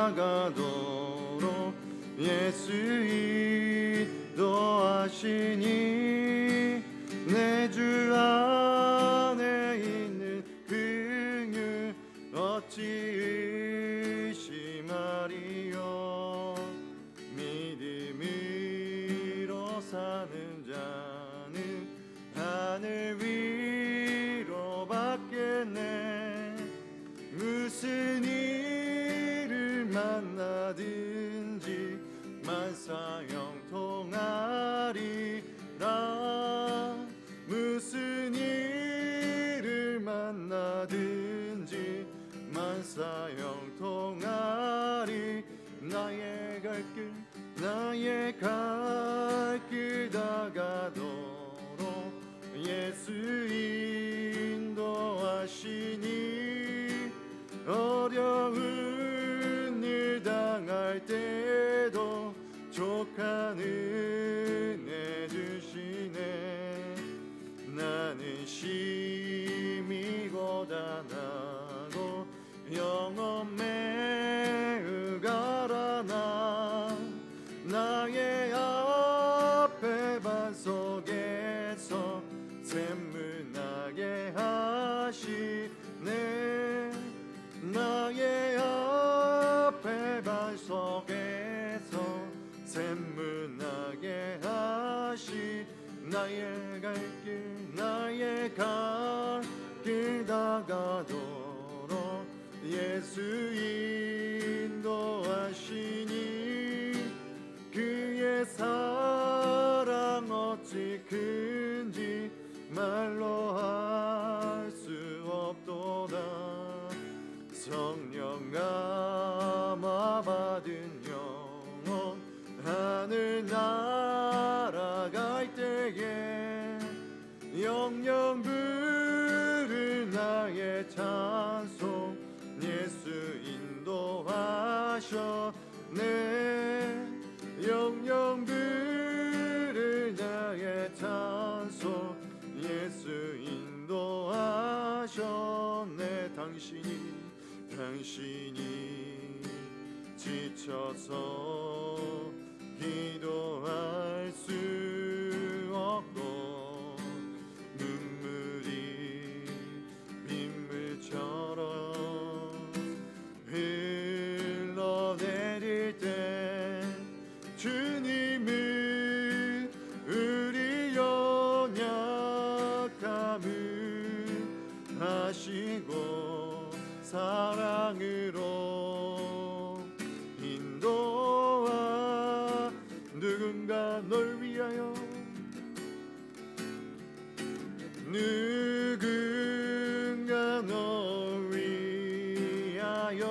나가도록 예수 인도하시니 내 주 안에 있는 긍휼 어찌 의심하리요. 믿음으로 사는 자는 하늘 위로 받겠네. 무슨 일을 만나든지 만사형통하리라. 무슨 일을 만나든지 만사형통하리. 나의 갈 길 다가도록 예수 인도하시니 어려운 일 당할 때도 족한 은혜 주시네. 나는 심히 고단하고 영혼 매우 가라나. 나의 앞에 반석에서 샘문나게 하시네. 나의 앞에 반석에서 샘문나게 하시. 나의 갈 길 다가도록 예수 인도하시니 그의 사랑 어찌 큰지 말로 할 수 없도다. 성령 감화 받은 영혼 하늘 날아갈 때에 영영 부를 나의 찬송 예수 인도하셨네. 영영 부를 나의 찬송 예수 인도하셨네. 당신이 지쳐서 기도할 수 없고 눈물이 빗물처럼 흘러내릴 때 주님은 우리 연약함을 아시고 사랑으로 인도하. 누군가 널 위하여 누군가 널 위하여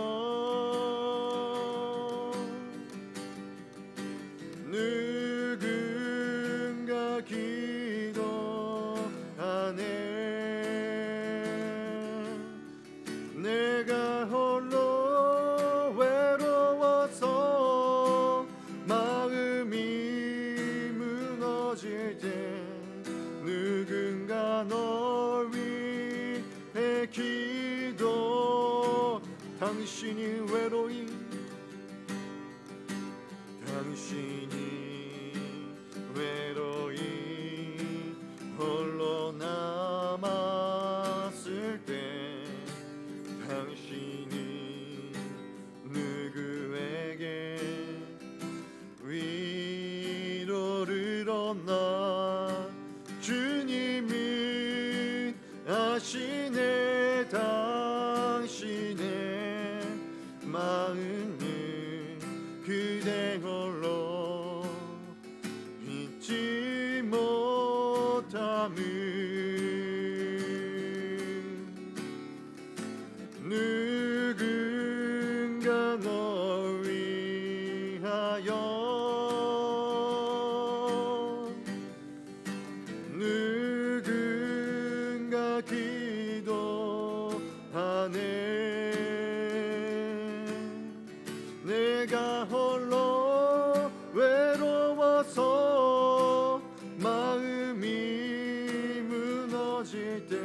누군가 기도하네. 내가 홀로 외로워서 마음이 무너질 때 누군가 널 위해 기도. 당신이 외로이 홀로 남았을 때 당신이 누구에게 위로를 얻나. 주님은 아시네. 당신의 마음은 그대 홀로 잊지 못함을. 누군가 널 위하여 누군가 기도하네. 내가 홀로 외로워서 마음이 무너질 때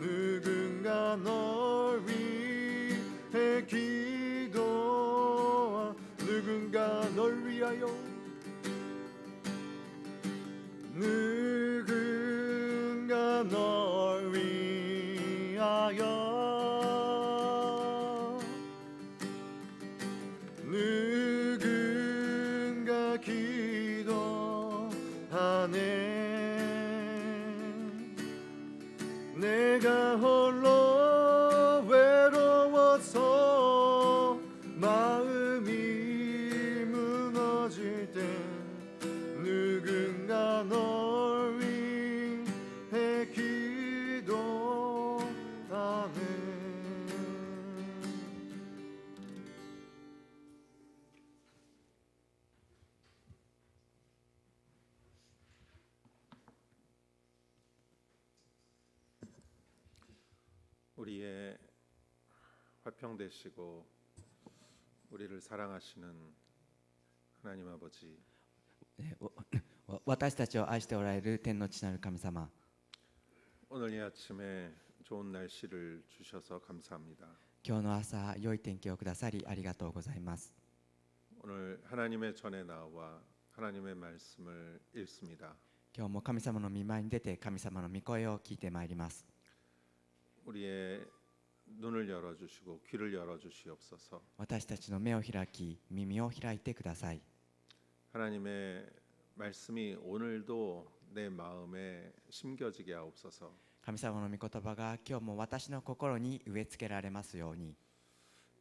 누군가 널 위해 기도. 위하여 누군가 널 위하여 누군가 기도하네 내가 홀로 외로워서 마음이 무너질 때 누군가 널 위해 기도하네 우리의 화평 되시고 우리를 사랑하시는 하나님 아버지, 私たちを愛しておられる天の父なる神様、 오늘 이 아침에 좋은 날씨를 주셔서 감사합니다. 今日の朝良い天気をくださりありがとうございます。 오늘 하나님의 전에 나와 하나님의 말씀을 읽습니다. 今日も神様の御前に出て神様の御声を聞いてまいります。 우리의 눈을 열어주시고 귀를 열어주시옵소서. 私たちの目を開き耳を開いてください。 하나님의 말씀이 오늘도 내 마음에 심겨지게 하옵소서. 神様の御言葉が今日も私の心に植え付けられますように。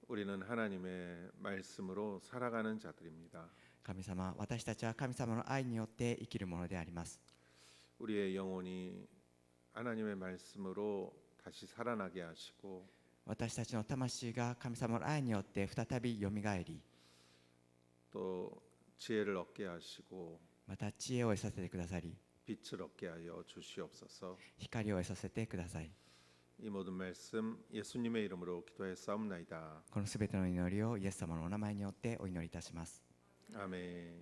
우리는 하나님의 말씀으로 살아가는 자들입니다. 神様、私たちは神様の愛によって生きるものであります。 우리의 영혼이 하나님의 말씀으로 다시 살아나게 하시고 私たちの魂が神様の愛によって再びよみがえり、 또 지혜를 얻게 하시고 また知恵を得させてくださり、 빛을 얻게 하여 주시옵소서. 光を得させてください。 이 모든 말씀 예수님의 이름으로 기도했사옵나이다. このすべての祈りをイエス様のお名前によってお祈りいたします。 아멘.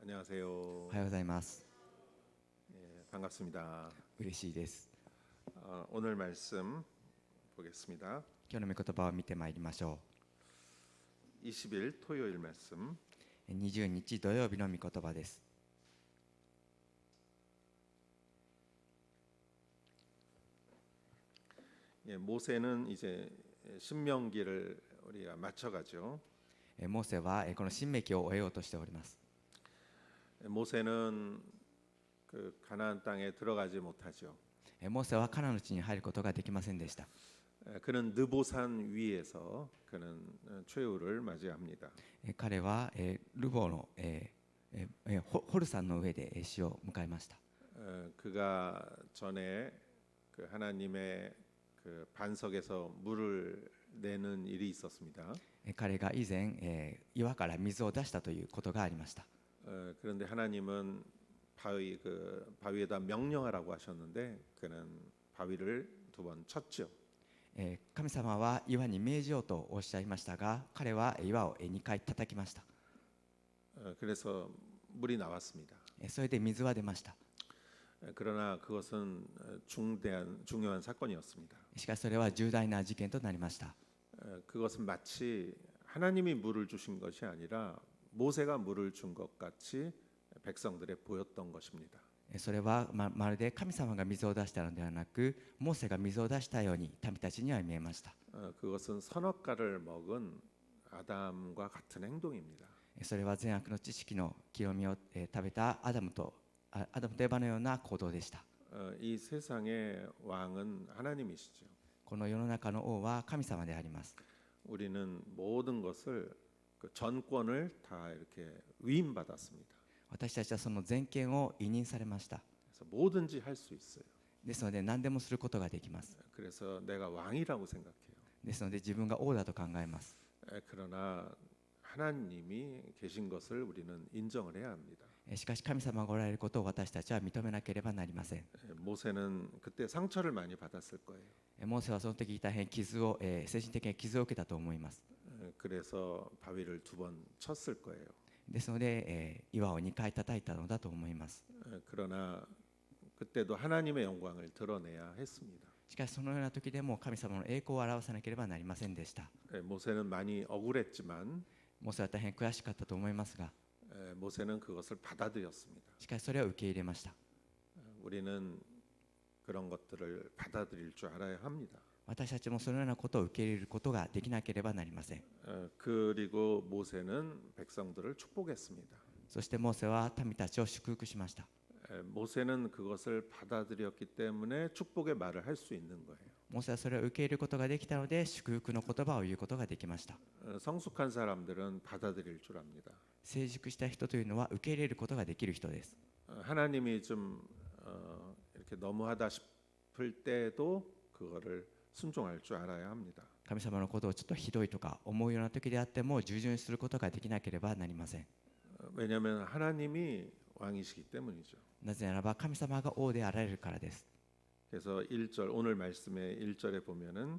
안녕하세요. おはようございます。 예, 반갑습니다. 嬉しいです。 오늘 말씀 보겠습니다. 今日の御言葉を見てまいりましょ 20일 토요일 말씀. う。20日土曜日の御言葉です。 예, 모세는 이제 신명기를 우리가 맞춰가죠. モーセはこの新明記を終えようとしております。 모세는 그 가나안 땅에 들어가지 못하죠. モーセはカナンの地に入ることができませんでした。 그는 느보산 위에서 그는 최후를 맞이합니다. 彼はルボのホル山の上で死を迎えました。 그가 전에 그 하나님의 그 반석에서 물을 내는 일이 있었습니다. 彼が以前岩から水を出したということがありました。 그런데 하나님은 바위에다 명령하라고 하셨는데 그는 바위를 2번 쳤죠. 神様は岩に命じようとおっしゃいましたが、彼は岩を2回叩きました。 그래서 물이 나왔습니다. それで水は出ました。 그러나 그것은 중요한 사건이었습니다. しかしそれは重大な事件となりました。 그것은 마치 하나님이 물을 주신 것이 아니라 모세가 물을 준 것 같이 백성들에 보였던 것입니다. それはまるで神様が水を出したのではなく、モーセが水を出したように民たちには見えました。 그것은 선악과를 먹은 아담과 같은 행동입니다. それは善悪の知識の清みを食べたアダムとエヴァのような行動でした。 이 세상의 왕은 하나님이시죠. この世の中の王は神様であります。 우리는 모든 것을 그 전권을 다 이렇게 위임받았습니다. 私たちはその全権を委任されました。 그래서 뭐든지 할 수 있어요. ですので何でもすることができます。 그래서 내가 왕이라고 생각해요. ですので自分が王だと考えます。 그러나 하나님이 계신 것을 우리는 인정을 해야 합니다. しかし神様がおられることを私たちは認めなければなりません。 모세는 그때 상처를 많이 받았을 거예요. モーセはその時大変精神的な傷を受けたと思います。 그래서 바위를 2번 쳤을 거예요. ですので、岩を2回叩いたのだと思います。 그러나 그때도 하나님의 영광을 드러내야 했습니다. しかしそのような時でも神様の栄光を表さなければなりませんでした。 모세는 많이 억울했지만 モーセは大変悔しかったと思いますが、 모세는 그것을 받아들였습니다. しかしそれを受け入れました。 우리는 그런 것들을 받아들일 줄 알아야 합니다. 私たちもそのようなことを受け入れることができなければなりません。 그리고 모세는 백성들을 축복했습니다. そしてモーセは民たちを祝福しました。 모세는 그것을 받아들였기 때문에 축복의 말을 할 수 있는 거예요. モーセはそれを受け入れることができたので祝福の言葉を言うことができました。 성숙한 사람들은 받아들일 줄 압니다. 成熟した人というのは受け入れることができる人です。 하나님이 좀 이렇게 너무하다 싶을 때도 그거를 순종할 줄 알아야 합니다. 神様のことをちょっとひどいとか思うような時であっても従順することができなければなりません。 왜냐하면 하나님이 왕이시기 때문이죠. なぜならば神様が王であられるからです。 그래서 1절 오늘 말씀의 1절에 보면은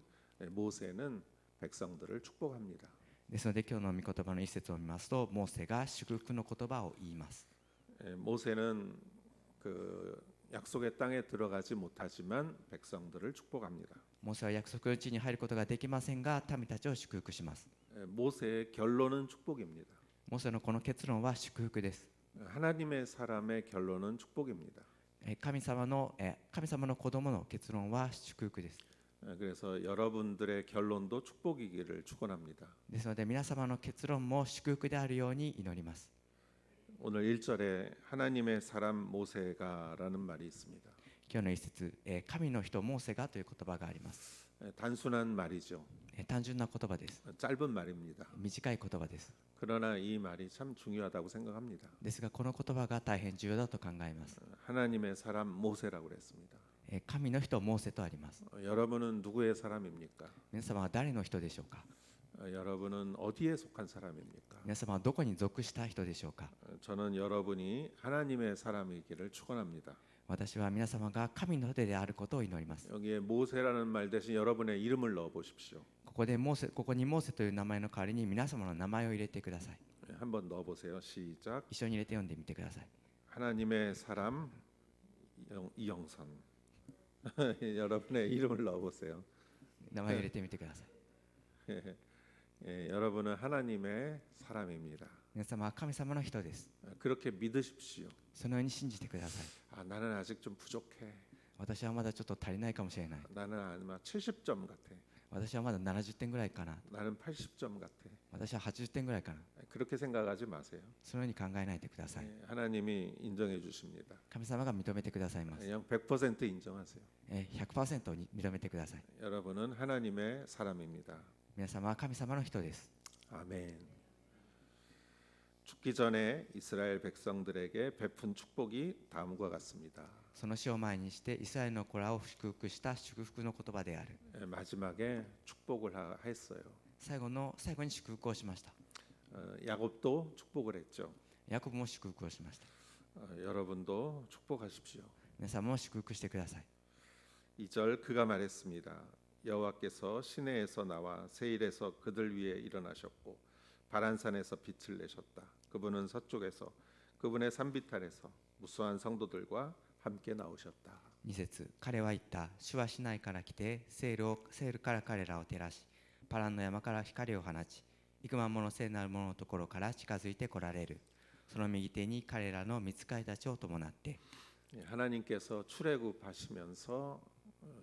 모세는 백성들을 축복합니다. ですので今日の御言葉の一節を見ますとモーセが祝福の言葉を言います。 모세는 그 약속의 땅에 들어가지 못하지만 백성들을 축복합니다. モーセは約束の地に入ることができませんが民たちを祝福します。 모세의 결론은 축복입니다. モーセのこの結論は祝福です。 하나님의 사람의 결론은 축복입니다. 神様の子供の結論は祝福です。 그래서 여러분들의 결론도 축복이기를 축원합니다. ですので皆様の結論も祝福であるように祈ります。 오늘 1절에 하나님의 사람 모세가라는 말이 있습니다. 今日の一節、神の人モーセがという言葉があります。 단순한 말이죠. 単純な言葉です。 짧은 말입니다. 短い言葉です。 그러나 이 말이 참 중요하다고 생각합니다. ですがこの言葉が大変重要だと考えます。 하나님의 사람 모세라고 그랬습니다. 神の人モーセとあります。 여러분은 누구의 사람입니까? 皆様は誰の人でしょうか。 여러분은 어디에 속한 사람입니까? 皆様はどこに属した人でしょうか。 저는 여러분이 하나님의 사람이기를 축원합니다. 私は皆様が神の手であることを祈ります。 여기에 모세라는 말 대신 여러분의 이름을 넣어 보십시오. ここにモーセという名前の代わりに皆様の名前を入れてください。 한번 넣어 보세요. 시작. 一緒に入れて読んでみてください。 하나님의 사람 이영선. 여러분의 이름을 넣어 보세요. 名前を入れてみてください。 여러분은 하나님의 사람입니다. 皆様は神様の人です。 그렇게 믿으십시오. そのように信じてください。 나는 아직 좀 부족해. 私はまだちょっと足りないかもしれない。 나는 아마 70점 같아. 私はまだ70点ぐらいかな。 나는 80점 같아. 私は80点ぐらいかな。 그렇게 생각하지 마세요. そのように考えないでください。 하나님이 인정해 주십니다. 神様が認めてくださいます。 그냥 100% 인정하세요. 100% に認めてください。 여러분은 하나님의 사람입니다. 皆様は神様の人です。 아멘. 죽기 전에 이스라엘 백성들에게 베푼 축복이 다음과 같습니다. その死を前にしてイスラエルの子らを祝福した祝福の言葉である。 마지막에 축복을 했어요. 最後に祝福をしました。 야곱도 축복을 했죠. ヤコブも祝福をしました。 여러분도 축복하십시오. 皆様も祝福してください。 2절 그가 말했습니다. 여호와께서 시내에서 나와 세일에서 그들 위에 일어나셨고 바란산에서 빛을 내셨다. 그분은 서쪽에서 그분의 산비탈에서 무수한 성도들과 함께 나오셨다. 2節彼は言った。主は市内から来てセールから彼らを照らしパランの山から光を放ち幾万もの聖なる者のところから近づいて来られる。その右手に彼らの御使いたちを伴って 하나님께서 출애굽하시면서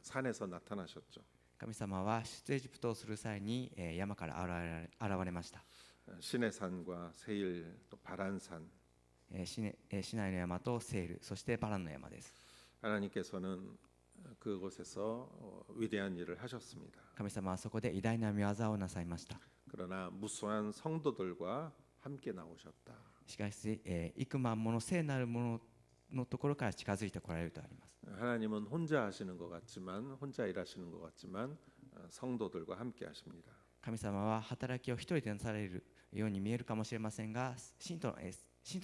산에서 나타나셨죠. 神様は出エジプトをする際に山から現れました。 시내산과 세일 또 바란산 シナイの山とセールそしてパランの山です。 하나님께서는 그곳에서 위대한 일을 하셨습니다. 神様はそこで偉大な御業をなさいました。 그러나 무수한 성도들과 함께 나오셨다. しかし幾万もの聖なる者のところから近づいてこられるとあります。 하나님은 혼자 하시는 것 같지만 혼자 일하시는 것 같지만 성도들과 함께 하십니다. 神様は働きを一人でなされるように見えるかもしれませんが信徒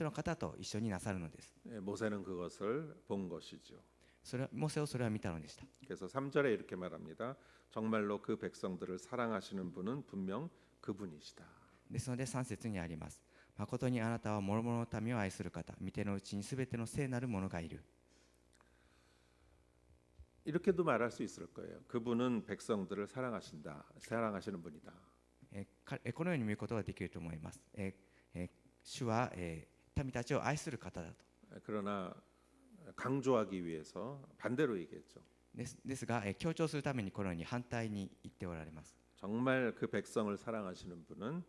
の方と一緒になさるのです。 모세는 그것을 본 것이죠. モーセはそれは見たのでした。 그래서 3절에 이렇게 말합니다. 정말로 그 백성들을 사랑하시는 분은 분명 그분이시다. ですので3節にあります。誠にあなたは諸々の民を愛する方、御手のうちにすべての聖なる者がいる。 이렇게도 말할 수 있을 거예요. 그분은 백성들을 사랑하시는 분이다. このように見ることができると思います。主は民たちを愛する方だと。 그러나 강조하기 위해서 반대로 얘기했죠. ですが、強調するためにこのように反対に言っておられます。 정말 그 백성을 사랑하시는 분은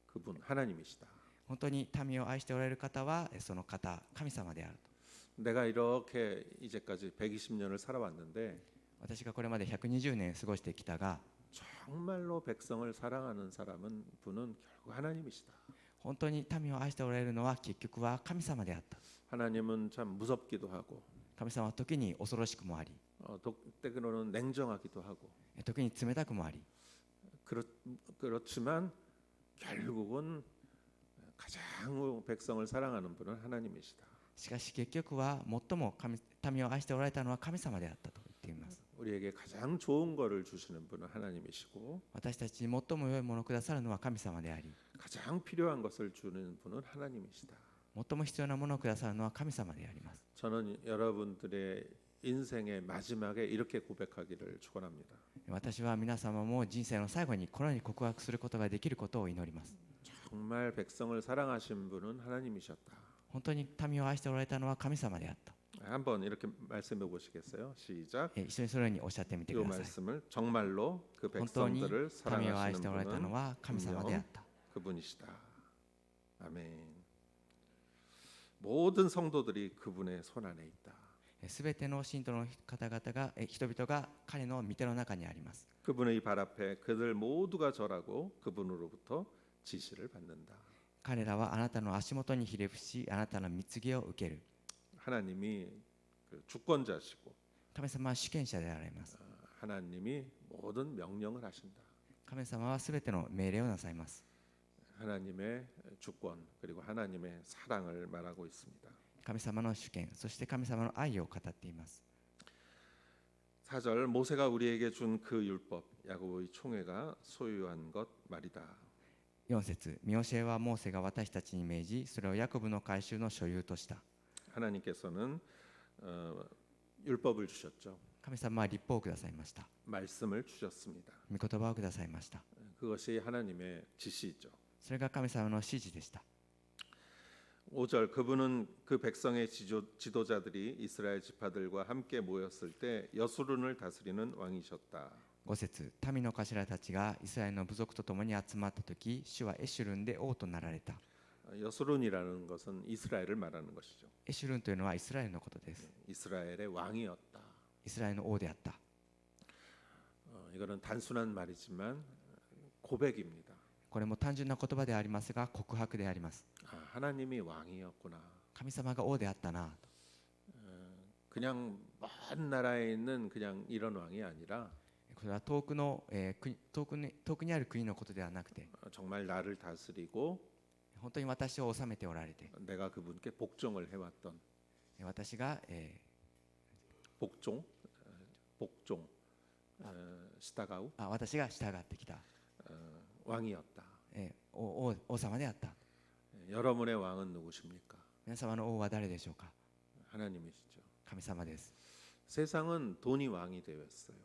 그분 하나님이시다. 本当に民を愛しておられる方はその方、神様であると。 내가 이렇게 이제까지 120년을 살아왔는데 私がこれまで120年過ごしてきたが、 정말로 백성을 사랑하는 사람은 분은 결국 하나님이시다. 本当に民を愛しておられるのは結局は神様であった。 하나님은 참 무섭기도 하고 神様は時に恐ろしくもあり、 때로는 냉정하기도 하고 時に冷たくもあり、 그렇지만 결국은 가장 백성을 사랑하는 분은 하나님이시다. しかし結局は最も民を愛しておられたのは神様であったと言っています。 우리에게 가장 좋은 거를 주시는 분은 하나님이시고 私たちに最も良いものをくださるのは神様であり、 가장 필요한 것을 주는 분은 하나님이시다. 最も必要なものをくださるのは神様であります。 저는 여러분들의 인생의 마지막에 이렇게 고백하기를 축원합니다. 私は皆様も人生の最後にこのように告白することができることを祈ります。 정말 백성을 사랑하신 분은 하나님이셨다. 本当に民を愛しておられたのは神様であった。 한번 이렇게 말씀해 보시겠어요? 시작. 一緒にそのようにおっしゃってみて 이 ください。 말씀을 정말로 그 本当に 백성들을 民を愛し 사랑하시는 ておられたの 분은 は神様であっ 분명 た。 그분이시다. 아멘. 모든 성도들이 그분의 손 안에 있다. すべての信徒の方々が、人々が彼の御手の中にあります。 그분의 발 앞에 그들 모두가 절하고 그분으로부터 지시를 받는다. 彼らはあなたの足元にひれ伏し、あなたの蜜毛を受ける。 하나님이 그 주권자시고 神様は主権者であられます。 하나님이 모든 명령을 하신다. 神様はすべての命令をなさいます。 하나님의 주권 그리고 하나님의 사랑을 말하고 있습니다. 神様の主権、そして神様の愛を語っています。 4절 모세가 우리에게 준 그 율법 야곱의 총회가 소유한 것 말이다. 4節、見教えはモーセが私たちに命じ、それをヤコブの改宗の所有とした。 하나님께서는 율법을 주셨죠. 神様は立法をくださいました。 말씀을 주셨습니다. 御言葉をくださいました。 그것이 하나님의 지시죠. それが神様の指示でした。 5절 그분은 그 백성의 지도자들이 이스라엘 지파들과 함께 모였을 때 여수룬을 다스리는 왕이셨다. 5節、民の頭たちがイスラエルの部族と共に集まった時、主はエシュルンで王となられた。 여수룬이라는 것은 이스라엘을 말하는 것이죠. エシュルンというのはイスラエルのことです。 이스라엘의 왕이었다. イスラエルの王であった。 이거는 단순한 말이지만 고백입니다. これも単純な言葉でありますが告白であります。 하나님이 왕이었구나. 神様が王であったなと。 그냥 먼 나라에 있는 그냥 이런 왕이 아니라 これは遠くにある国のことではなくて、 정말 나를 다스리고 本当に私を治めておられて、 내가 그분께 복종을 해왔던 私が、복종 시다가우 私が従ってきた、 왕이었다. 王様であった。 여러분의 왕은 누구십니까? 皆様の王は誰でしょうか。 하나님이시죠. 神様です。 세상은 돈이 왕이 되었어요.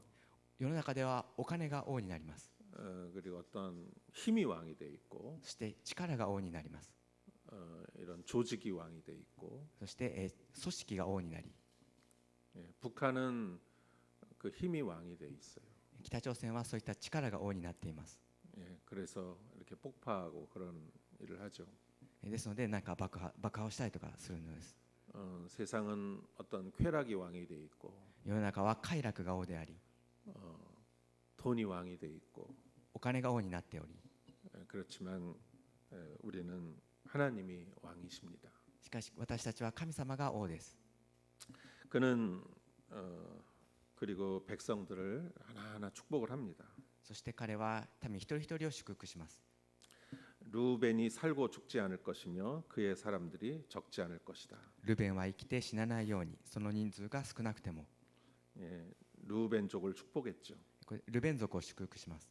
世の中ではお金が王になります。 그리고 어떤 힘이 왕이 돼 있고 そして力が王になります。 이런 조직이 왕이 돼 있고 そして、組織が王になり、 북한은 그 힘이 왕이 돼 있어요. 北朝鮮はそういった力が王になっています。 그래서 이렇게 폭파하고 그런 일을 하죠. ですので何か爆破をしたりとかするのです。 세상은 어떤 쾌락이 왕이 돼 있고 世の中は快楽が王であり、 돈이 왕이 돼 있고 お金が王になっており、 그렇지만 우리는 하나님이 왕이십니다. しかし私たちは神様が王です。 그는 그리고 백성들을 하나하나 축복을 합니다. そして彼は民一人一人を祝福します。 루벤이 살고 죽지 않을 것이며 그의 사람들이 적지 않을 것이다. ルベンは生きて死なないように、その人数が少なくても。 루벤족을 축복했죠. これルベン族を祝福します。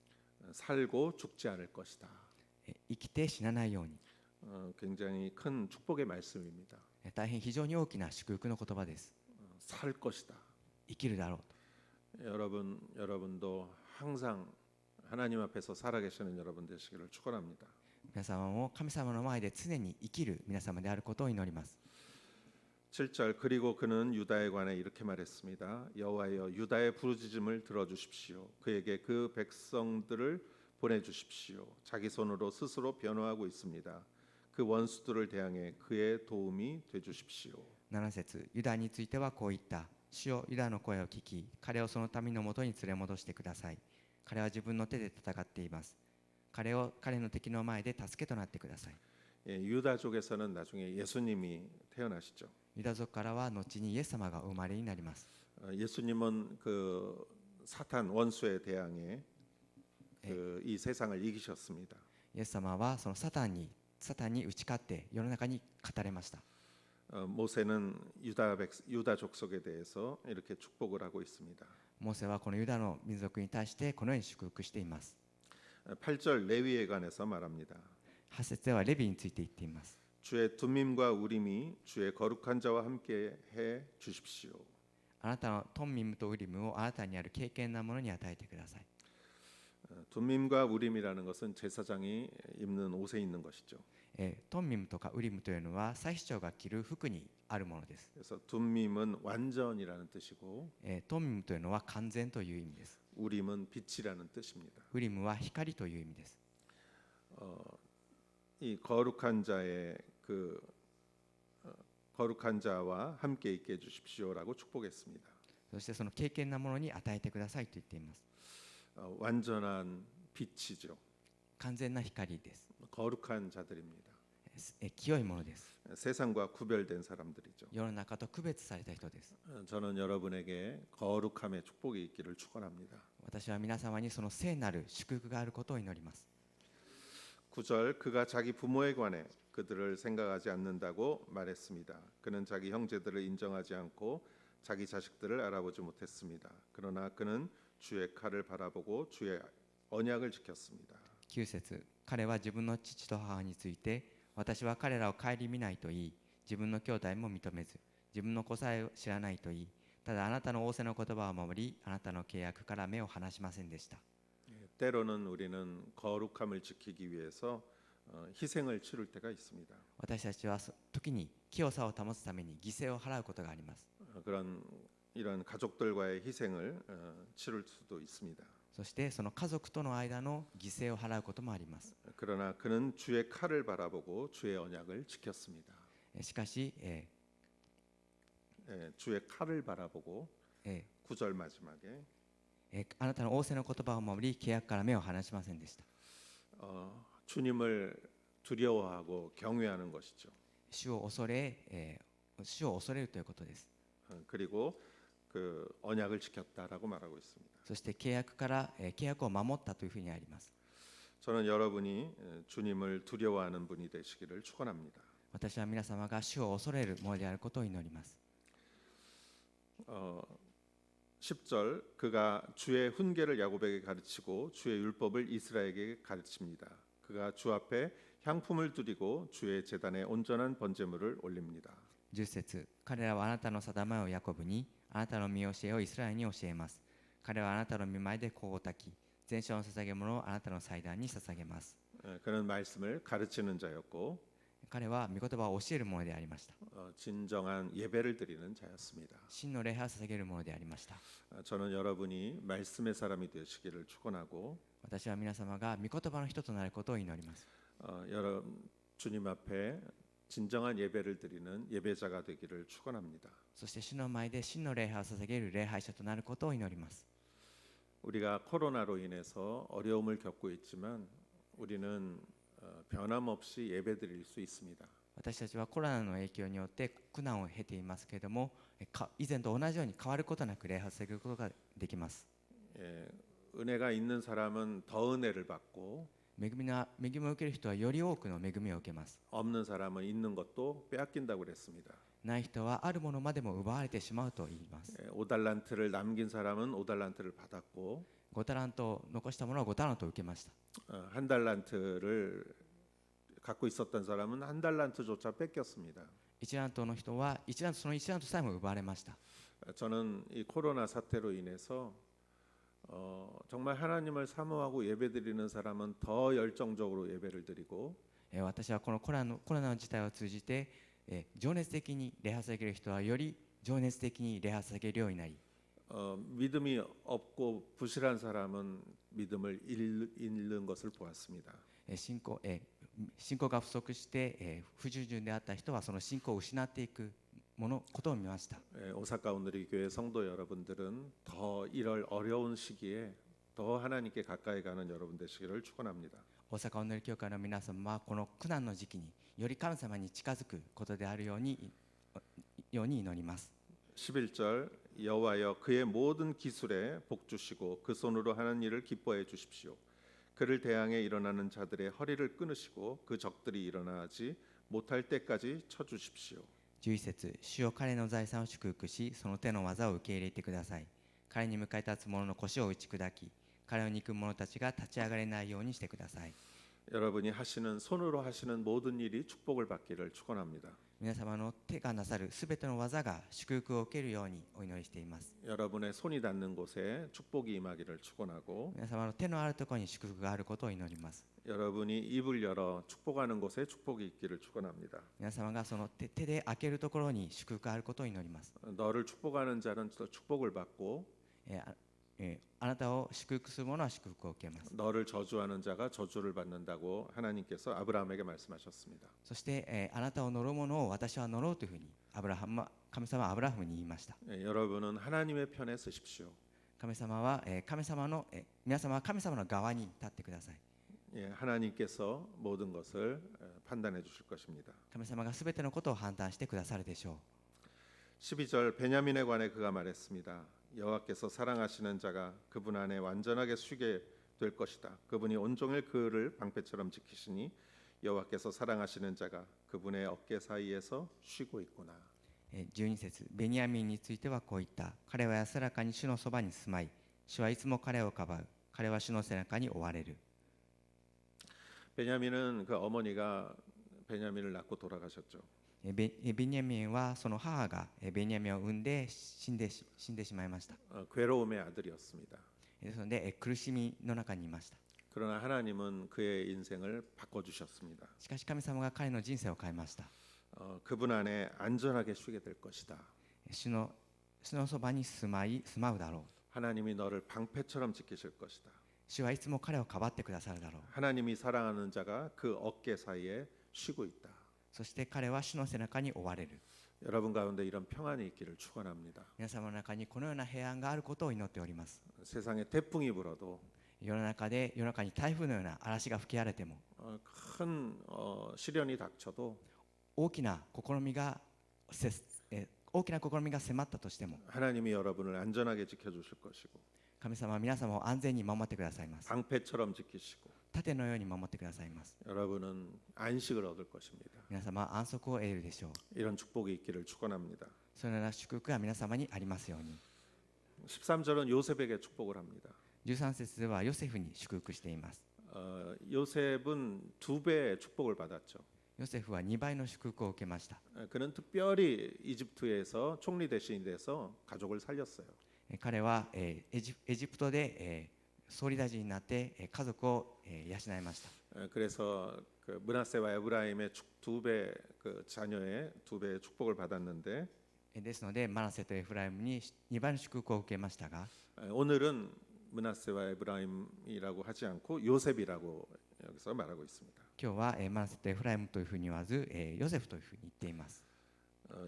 살고 죽지 않을 것이다. 生きて死なないように。 굉장히 큰 축복의 말씀입니다. 大変非常に大きな祝福の言葉です。 살 것이다. 生きるだろうと。 여러분도 항상 하나님 앞에서 살아계시는 여러분 되시기를 축원합니다. 皆皆様も神様の前で常に生きる皆様であることを祈ります。 7절 그리고 그는 유다에 관해 이렇게 말했습니다. 여호와여 유다의 부르짖음을 들어주십시오. 그에게 그 백성들을 보내주십시오. 자기 손으로 스스로 변호하고 있습니다. 그 원수들을 대항해 그의 도움이 되주십시오. 7節ユダについてはこう言った。主よユダの声を聞き、彼をその民のもとに連れ戻してください。彼は自分の手で戦っています。彼を彼の敵の前で助けとなってください。 유다족에서는 나중에 예수님이 태어나시죠. ユダ族からは後にイエス様がお生まれになります。 예수님은 그 사탄 원수에 대항해 이 세상을 이기셨습니다. イエス様はそのサタンに打ち勝って世の中に語れました。 모세는 유다 족속에 대해서 이렇게 축복을 하고 있습니다. モーセはこのユダの民族に対してこのように祝福しています。 8절 레위에 관해서 말합니다. 8節ではレビについて言っています。 주의 둠밈과 우림이 주의 거룩한 자와 함께 해 주십시오. あなたのトンミムとウリムをあなたにある敬虔なものに与えてください。 둠밈과 우림이라는 것은 제사장이 입는 옷에 있는 것이죠. トンミムとかウリムというのは祭司長が着る服にあるものです。 그래서 둠밈은 완전이라는 뜻이고 トンミムというのは完全という意味です。 우림은 빛이라는 뜻입니다. ウリムは光という意味です。 이 거룩한 자의 그 거룩한 자와 함께 있게 해주십시오라고 축복했습니다. そしてその敬虔なものに与えてくださいと言っています。 완전한 빛이죠. 完全な光です。 거룩한 자들입니다. 清いものです。 세상과 구별된 사람들이죠. 世の中と区別された人です。 저는 여러분에게 거룩함의 축복이 있기를 축원합니다. 私は皆様にその聖なる祝福があることを祈ります。 9절 그가 자기 부모에 관해 그들을 생각하지 않는다고 말했습니다. 그는 자기 형제들을 인정하지 않고 자기 자식들을 알아보지 못했습니다. 그러나 그는 주의 칼을 바라보고 주의 언약을 지켰습니다. 9節彼は自分の父と母について私は彼らを顧みないと言い、自分の兄弟も認めず自分の子さえ知らないと言い、ただあなたの仰せの言葉を守り、あなたの契約から目を離しませんでした。 때로는 우리는 거룩함을 지키기 위해서 희생을 치를 때가 있습니다. 私たちは時に清さを保つために犠牲を払うことがあります。 이런 가족들과의 희생을 치를 수도 있습니다. そしてその家族との間の犠牲を払うこともあります。 그러나 그는 주의 칼을 바라보고 주의 언약을 지켰습니다. しかし、주의 칼을 바라보고 9절 마지막에 あなたの仰せの言葉を守り契約から目を離しませんでした。 주님을 두려워하고 경외하는 것이죠. 主を恐れるということです。 그리고 그 언약을 지켰다라고 말하고 있습니다. そして契約を守ったというふうにあります。 저는 여러분이 주님을 두려워하는 분이 되시기를 축원합니다. 私は皆様が主を恐れるものであることを祈ります。 10절 그가 주의 훈계를 야곱에게 가르치고 주의 율법을 이스라엘에게 가르칩니다. 그가 주 앞에 향품을 드리고 주의 제단에 온전한 번제물을 올립니다. 10節彼らはあなたの定めをヤコブに、あなたの見教えをイスラエルに教えます。彼はあなたの御前で香を焚き、全焼の捧げ物をあなたの祭壇に捧げます。 그는 말씀을 가르치는 자였고 彼は御言葉を教えるものでありました。 진정한 예배를 드리는 자였습니다. 真の礼拝を捧げるものでありました。 저는 여러분이 말씀의 사람이 되시기를 축원하고 私は皆様が御言葉の人となることを祈ります。 주님 앞에 진정한 예배를 드리는 예배자가 되기를 축원합니다. そして主の前で真の礼拝を捧げる礼拝者となることを祈ります。 우리가 코로나로 인해서 어려움을 겪고 있지만 우리는 변함없이 예배 드릴 수 있습니다. 私たちはコロナの影響によって苦難を経ていますけれども、以前と同じように変わることなく礼拝を捧げることができます。 은혜가 있는 사람은 더 은혜를 받고 恵みを受ける人はより多くの恵みを受けます。 없는 사람은 있는 것도 빼앗긴다고 그랬습니다. ない人はあるものまでも奪われてしまうと言います。 5달란트를 남긴 사람은 5달란트를 받았고 5タラントを残したものは5タラントを受けました。 1달란트를 갖고 있었던 사람은 1달란트조차 뺏겼습니다. 1ラントの人はその1ラントさえも奪われました。 저는 이 코로나 사태로 인해서 정말 하나님을 사모하고 예배드리는 사람은 더 열정적으로 예배를 드리고 私はこのコロナの事態を通じて、情熱的に礼拝される人はより情熱的に礼拝されるようになり、 믿음이 없고 부실한 사람은 믿음을 잃는 것을 보았습니다. 信仰が不足して、不従順であった人はその信仰を失っていくことを見ました。 오사카 오늘의 교회 성도 여러분들은 더 이럴 어려운 시기에 더 하나님께 가까이 가는 여러분 되시기를 축원합니다. 大阪お祈り教会の皆様はこの苦難の時期により神様に近づくことであるように祈ります。 11절 여호와여 그의 모든 기술에 복 주시고 그 손으로 하는 일을 기뻐해 주십시오. 그를 대항해 일어나는 자들의 허리를 끊으시고 그 적들이 일어나지 못할 때까지 쳐 주십시오. 11節、主よ彼の財産を祝福し、その手の技を受け入れてください。彼に向かい立つ者の腰を打ち砕き、彼を憎む者たちが立ち上がれないようにしてください。 여러분이 하시는 손으로 하시는 모든 일이 축복을 받기를 축원합니다. 皆様の手がなさるすべての技が祝福を受けるようにお祈りしています。 여러분의 손이 닿는 곳에 축복이 임하기를 축원하고 皆様の手のあるところに祝福があることを祈ります。 여러분이 입을 열어 축복하는 곳에 축복이 있기를 축원합니다. 皆様がその手で開けるところに祝福があることを祈ります。 너를 축복하는 자는 또 축복을 받고 あなたを祝福する者は祝福を受けます。 너를 저주하는 자가 저주를 받는다고 하나님께서 아브라함에게 말씀하셨습니다. そして、あなたを呪う者を私は呪うというふうに神様はアブラハムに言いました。 여러분은 하나님의 편에 서십시오. 神様は、皆様は神様の側に立ってください。 하나님께서 모든 것을 판단해 주실 것입니다. 神様がすべてのことを判断してくださるでしょう。 12절 베냐민에 관해 그가 말했습니다. 여호와께서 사랑하시는 자가 그분 안에 완전하게 쉬게 될 것이다. 그분이 온종일 그를 방패처럼 지키시니 여호와께서 사랑하시는 자가 그분의 어깨 사이에서 쉬고 있구나. 12節、ベニヤミンについてはこう言った。彼は安らかに主のそばに住まい、主はいつも彼をかばう。彼は主の背中に追われる。 베냐민은 그 어머니가 베냐민을 낳고 돌아가셨죠. ベニヤミンはその母がベニヤミンを産んで死んでしまいました。 괴로움의 아들이었습니다. ですので苦しみの中にいました。 그러나 하나님은 그의 인생을 바꿔주셨습니다. しかし神様が彼の人生を変えました。 그분 안에 안전하게 쉬게 될 것이다. 主のそばに住まうだろう。 하나님이 너를 방패처럼 지키실 것이다. 主はいつも彼をかばってくださるだろう。 하나님이 사랑하는 자가 그 어깨 사이에 쉬고 있다. そして彼は主の背中に追われる。 여러분 가운데 이런 평안이 있기를 축원합니다. 皆様の中にこのような平安があることを祈っております。 세상에 태풍이 불어도 世の中に台風のような嵐が吹き荒れても、 큰 시련이 닥쳐도 大きな試みが迫ったとしても、 하나님이 여러분을 안전하게 지켜주실 것이고 神様は皆様を安全に守ってくださいます。 방패처럼 지키시고 盾のように守ってくださいます。 여러분은 안식을 얻을 것입니다. 皆様は安息を得るでしょう。 이런 축복이 있기를 축원합니다. そのような祝福が皆様にありますように。 13절은 요셉에게 축복을 합니다. 13節ではヨセフに祝福しています。 요셉은 2배의 축복을 받았죠. ヨセフは2倍の祝福を受けました。 그는 특별히 이집트에서 총리 대신이 돼서 가족을 살렸어요. 彼はエジプトで総理大臣になって家族を養いました。 그래서 그 므낫세와 에브라임의 2배 그 자녀의 2배의 축복을 받았는데 ですのでマナセとエフライムに2倍の祝福を受けましたが、 오늘은 므낫세와 에브라임이라고 하지 않고 요셉이라고 여기서 말하고 있습니다. 今日はマナセとエフライムというふうに言わずヨセフというふうに言っています。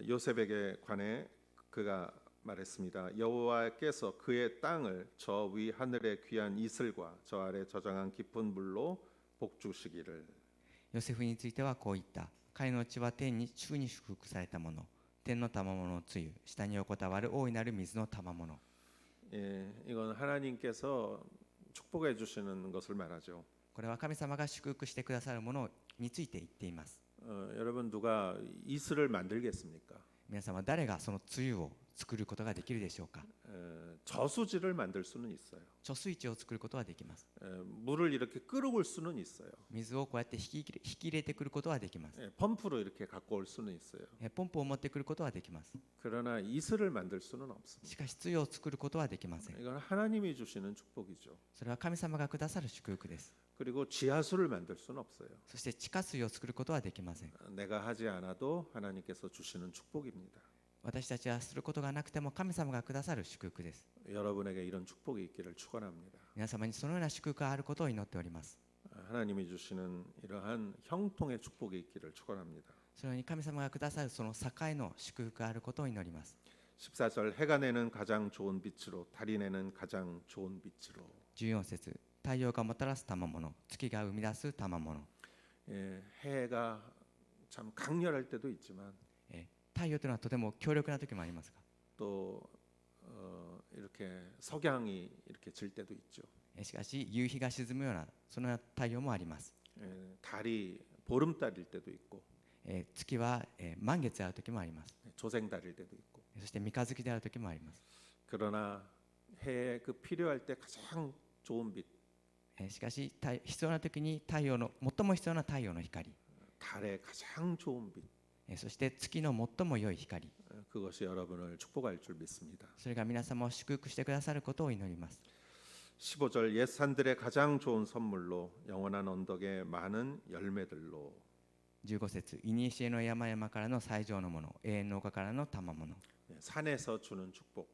요셉에게 관해 그가 말했습니다. 여호와께서 그의 땅을 저 위 하늘의 귀한 이슬과 저 아래 저장한 깊은 물로 복주시기를. ヨセフについてはこう言った。彼の地は天に主に祝福されたもの、天の賜物のつゆ、下に横たわる大いなる水の賜物。 이건 하나님께서 축복해 주시는 것을 말하죠. これは神様が祝福してくださるものについて言っています。 여러분 누가 이슬을 만들겠습니까? 皆様誰がそのつゆを作ることができるでしょうか。 저수지를 만들 수는 있어요. 貯水池を作ることはできます。 물을 이렇게 끌어올 수는 있어요. 水をこうやって引き入れてくることはできます。 펌프로 이렇게 갖고 올 수는 있어요. ポンプを持ってくることはできます。 그러나 이슬을 만들 수는 し 없습니다. かし露を作ることはできません。 이건 하나님이 주시는 축복이죠. それは神様がくださる祝福です。 그리고 지하수를 만들 수는 없어요. そして地下水を作ることはできません。 내가 하지 않아도 하나님께서 주시는 축복입니다. 私たちはすることがなくても神様がくださる祝福です。 여러분에게 이런 축복이 있기를 축원합니다. 皆様にそのような祝福があることを祈っております。 하나님이 주시는 이러한 형통의 축복이 있기를 축원합니다. そのように神様がくださるその境の祝福があることを祈ります。 14절 해가 내는 가장 좋은 빛으로 달이 내는 가장 좋은 빛으로. 14節、太陽がもたらす賜物、月が生み出す賜物。 해가 참 강렬할 때도 있지만 太陽というのはとても強力な時もありますが、 또 이렇게 석양이 이렇게 질 때도 있죠. しかし夕日が沈むようなそのような太陽もあります。 달이 보름달일 때도 있고 月は満月である時もあります。 조생달일 때도 있고. そして三日月である時もあります。 그러나 해에 그 필요할 때 가장 좋은 빛, しかし必要な時に太陽の最も必要な太陽の光、 달의 가장 좋은 빛, そして月の最も良い光、 그것이 여러분을 축복할 줄 믿습니다. それが皆様を祝福してくださることを祈ります。 15절 옛 산들의 가장 좋은 선물로 영원한 언덕의 많은 열매들로. 15節、古の山々からの最上のもの、永遠の丘からの賜物。 산에서 주는 축복,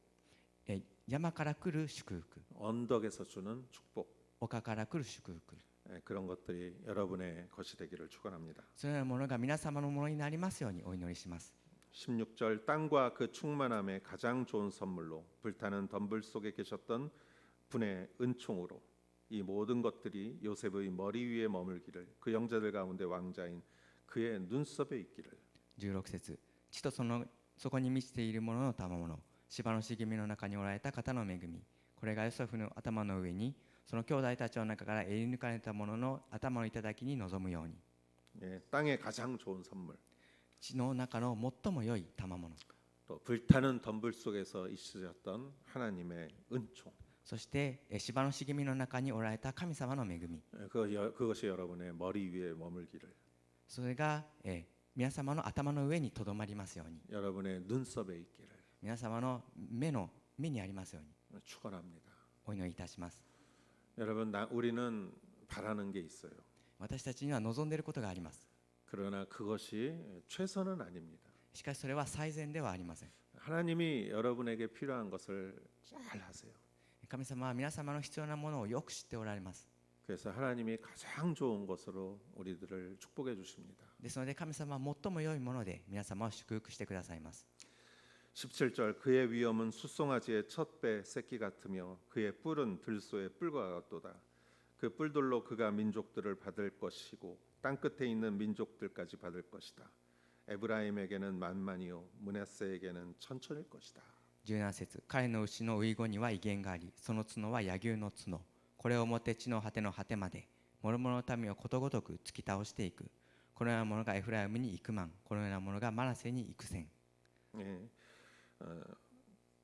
山から来る祝福、 언덕에서 주는 축복, 丘から来る祝福、 그런 것들이 여러분의 것이 되기를 축원합니다. そのようなものが皆様のものになりますようにお祈りします。 16절 땅과 그 충만함의 가장 좋은 선물로 불타는 덤불 속에 계셨던 분의 은총으로 이 모든 것들이 요셉의 머리 위에 머물기를 그 형제들 가운데 왕자인 그의 눈썹에 있기를. 16節、地とそこに満ちているものの賜物、芝の茂みの中におられた方の恵み、これがヨセフの頭の上に、その兄弟たちの中からえり抜かれたものの頭の頂に臨むように。 땅의 가장 좋은 선물. 地の中の最も良い賜物、 또 불타는 덤불 속에서 있으셨던 하나님의 은총. そして芝の茂みの中におられた神様の恵み、 그것이 여러분의 머리 위에 머물기를. それが皆様の頭の上にとどまりますように、 여러분의 눈썹에 있기를 皆様の目にありますように 축원합니다. お祈りいたします。 여러분, 우리는 바라는 게 있어요. 私たちには望んでいることがあります。 그러나 그것이 최선은 아닙니다. しかしそれは最善ではありません。 하나님이 여러분에게 필요한 것을 잘 하세요. 神様は皆様の必要なものをよく知っておられます。 그래서 하나님이 가장 좋은 것으로 우리들을 축복해 주십니다. ですので神様は最も良いもので皆様を祝福してくださいます。 17절 그의 위엄은 숫송아지의 첫 배 새끼 같으며 그의 뿔은 들소의 뿔과 같도다. 그 뿔들로 그가 민족들을 받을 것이고 땅 끝에 있는 민족들까지 받을 것이다. 에브라임에게는 만만이요 므낫세에게는 천천일 것이다. 17節、彼の牛の遺言には威厳があり、その角は柳生の角、これをもって地の果ての果てまで諸々の民をことごとく突き倒していく。このようなものがエフライムに幾万、このようなものがマナセに幾千。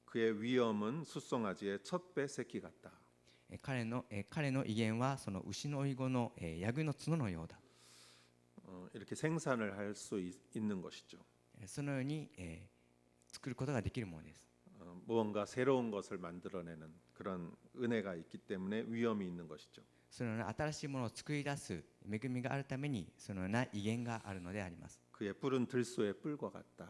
그의 위엄은 숫송아지의 첫 배 새끼 같다. 彼の威厳はその牛の遺言の柳の角のようだ。 이렇게 생산을 할 수 있는 것이죠. そのように作ることができるものです。 무언가 새로운 것을 만들어내는 그런 은혜가 있기 때문에 위엄이 있는 것이죠. そのような新しいものを作り出す恵みがあるためにそのような威厳があるのであります。 그의 뿔은 들소의 뿔과 같다.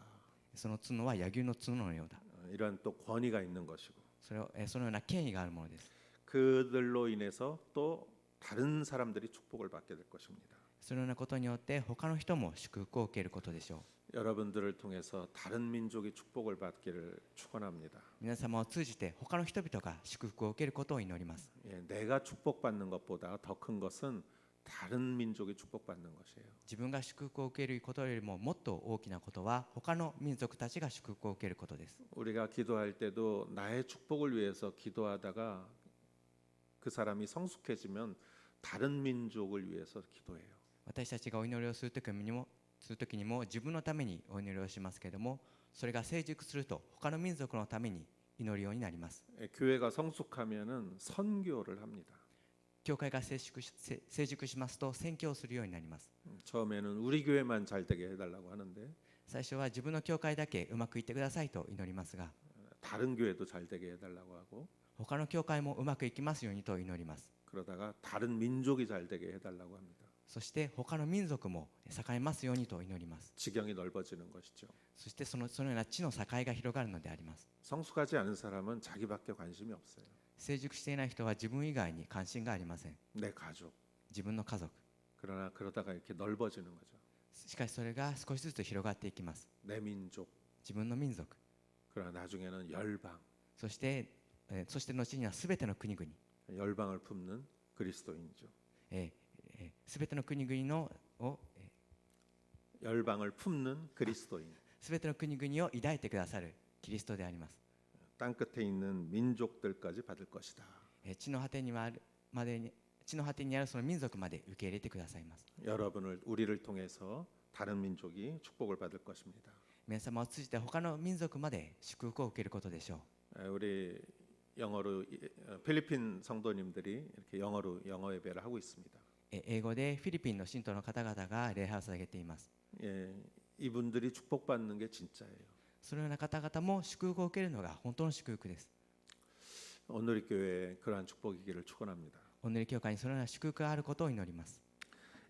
その角は柳生の角のようだ。 이런 또 권위가 있는 것이고 そのような権威があるものです。 그들로 인해서 또 다른 사람들이 축복을 받게 될 것입니다. そのようなことによって他の人も祝福を受けることでしょう。 여러분들을 통해서 다른 민족이 축복을 받기를 축원합니다. 皆様を通じて他の人々が祝福を受けることを祈ります。 내가 축복받는 것보다 더 큰 것은 다른 민족이 축복받는 것이에요. 自分が祝福を受けることよりももっと大きなことは他の民族たちが祝福を受けることです。 우리가 기도할 때도 나의 축복을 위해서 기도하다가 그 사람이 성숙해지면 다른 민족을 위해서 기도해요. 私たちがお祈りをするときにもするときにも自分のためにお祈りをしますけれども、それが成熟すると他の民族のために祈るようになります。 교회가 성숙하면은 선교를 합니다. 教会が成熟しますと宣教をするようになります。 처음에는 우리 교회만 잘 되게 해달라고 하는데 最初は自分の教会だけうまくいってくださいと祈りますが、 다른 교회도 잘 되게 해달라고 하고 他の教会もうまくいきますようにと祈ります。 그러다가 다른 민족이 잘 되게 해달라고 합니다. そして他の民族も栄えますようにと祈ります。 지경이 넓어지는 것이죠. そしてそのような地の境が広がるのであります。 성숙하지 않은 사람은 자기밖에 관심이 없어요. 成熟していない人は自分以外に関心がありません。 내 가족. 自分の家族。 그러나 그러다가 이렇게 넓어지는 거죠. しかしそれが少しずつ広がっていきます。 내 민족. 自分の民族。 그러나 나중에는 열방. そして後には全ての国々。 열방을 품는 그리스도인이죠. 全ての国々を 열방을 품는 그리스도인. 全ての国々を抱いてくださるキリストであります。 땅 끝에 있는 민족들까지 받을 것이다. 地の果てにあるその民族まで受け入れてくださいます。 우리를 통해서 다른 민족이 축복을 받을 것입니다. 皆様を通じて他の民族まで祝福を受けることでしょう。 우리 영어로 필리핀 성도님들이 이렇게 영어 예배를 하고 있습니다. 英語でフィリピンの信徒の方々が礼拝を捧げています。 이분들이 축복받는 게 진짜예요. そのような方々も祝福を受けるのが本当の祝福です。 오늘 교회에 그러한 축복이기를 축원합니다. お祈り教会にそのような祝福があることを祈ります。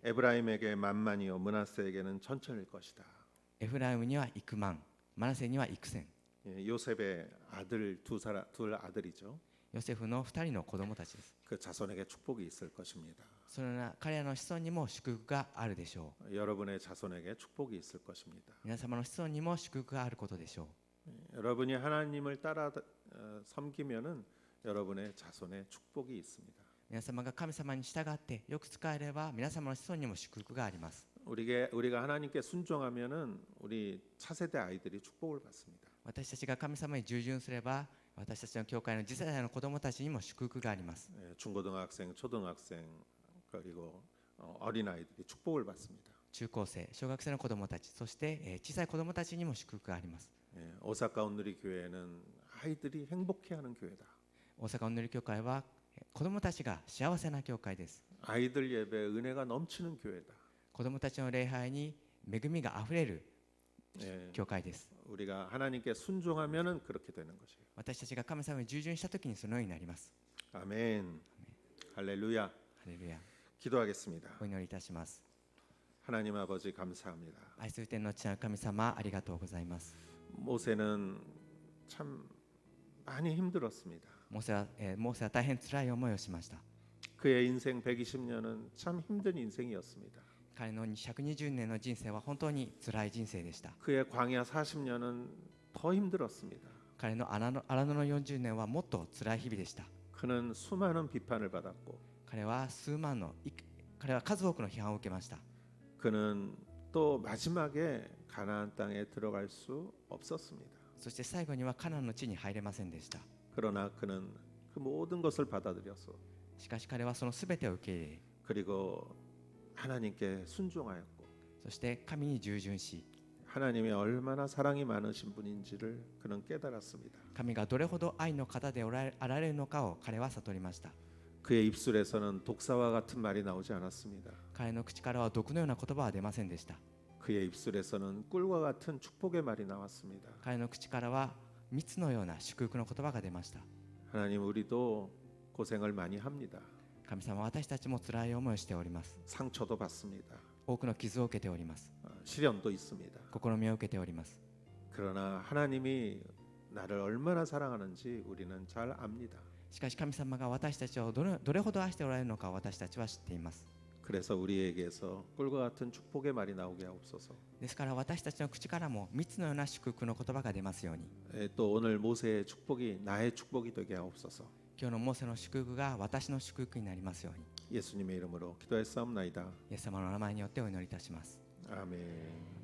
에브라임에게 만만이요 므낫세에게는 천천일 것이다. エフライムには幾万、マナセには幾千。 요셉의 아들 둘 아들이죠. ヨセフの2人の子供たちです。 그 자손에게 축복이 있을 것입니다. そのような彼らの子孫にも祝福があるでしょう。 여러분의 자손에게 축복이 있을 것입니다. 皆様の子孫にも祝福があることでしょう。 여러분이 하나님을 따라 섬기면은 여러분의 자손에 축복이 있습니다. 皆様が神様に従ってよく使えれば皆様の子孫にも祝福があります。 우리가 하나님께 순종하면은 우리 차세대 아이들이 축복을 받습니다. 私たちが神様に従順すれば私たちの教会の次世代の子供たちにも祝福があります。 중고등학생, 초등학생 그리고 어린아이들이 축복을 받습니다. 中高生、小学生の子供たち、そして小さい子供たちにも祝福があります。 오사카 온누리 교회는 아이들이 행복해하는 교회다. 大阪お祈り教会は子供たちが幸せな教会です。 아이들 예배 은혜가 넘치는 교회다. 子供たちの礼拝に恵みがあふれる 예, 教会です。 우리가 하나님께 순종하면은 그렇게 되는 것이에요. 私たちが神様に従順したときにそのようになります。 아멘. 할렐루야. ハレルヤ。 기도하겠습니다. お祈りいたします。 하나님 아버지 감사합니다. 愛する天の父なる神様、ありがとうございます。 모세는 참 많이 힘들었습니다. モーセは大変辛い思いをしました。 그의 인생 120년은 참 힘든 인생이었습니다. 彼の120年の人生は本当に辛い人生でした。 그의 광야 40년은 더 힘들었습니다. 彼の荒野の40年はもっと辛い日々でした。 그는 수많은 비판을 받았고 彼は数多くの批判を受けました。 그는 또 마지막에 가나안 땅에 들어갈 수 없었습니다. そして最後にはカナンの地に入れませんでした。 그러나 그는 그 모든 것을 받아들여서 しかし彼はその全てを受け入れ、 그리고 하나님께 순종하였고 そして神に従順し、 하나님이 얼마나 사랑이 많으신 분인지를 그는 깨달았습니다. 神がどれほど愛の方であられるのかを彼は悟りました。 그의 입술에서는 독사와 같은 말이 나오지 않았습니다. 彼の口からは毒のような言葉は出ませんでした。 그의 입술에서는 꿀과 같은 축복의 말이 나왔습니다. 彼の口からは蜜のような祝福の言葉が出ました。 하나님 우리도 고생을 많이 합니다. 神様、私たちも辛い思いをしております。 상처도 받습니다. 多くの傷を受けております。 시련도 있습니다. 試みを受けております。 그러나 하나님이 나를 얼마나 사랑하는지 우리는 잘 압니다. しかし神様が私たちをどれほど愛しておられるのか私たちは知っています。 그래서 우리에게서 꿀과 같은 축복의 말이 나오게 하옵소서. ですから私たちの口からも蜜のような祝福の言葉が出ますように。 또 오늘 모세의 축복이 나의 축복이 되게 하옵소서. 今日のモーセの祝福が私の祝福になりますように。 예수님의 이름으로 기도했사옵나이다. イエス様の名前によってお祈りいたします。 아멘.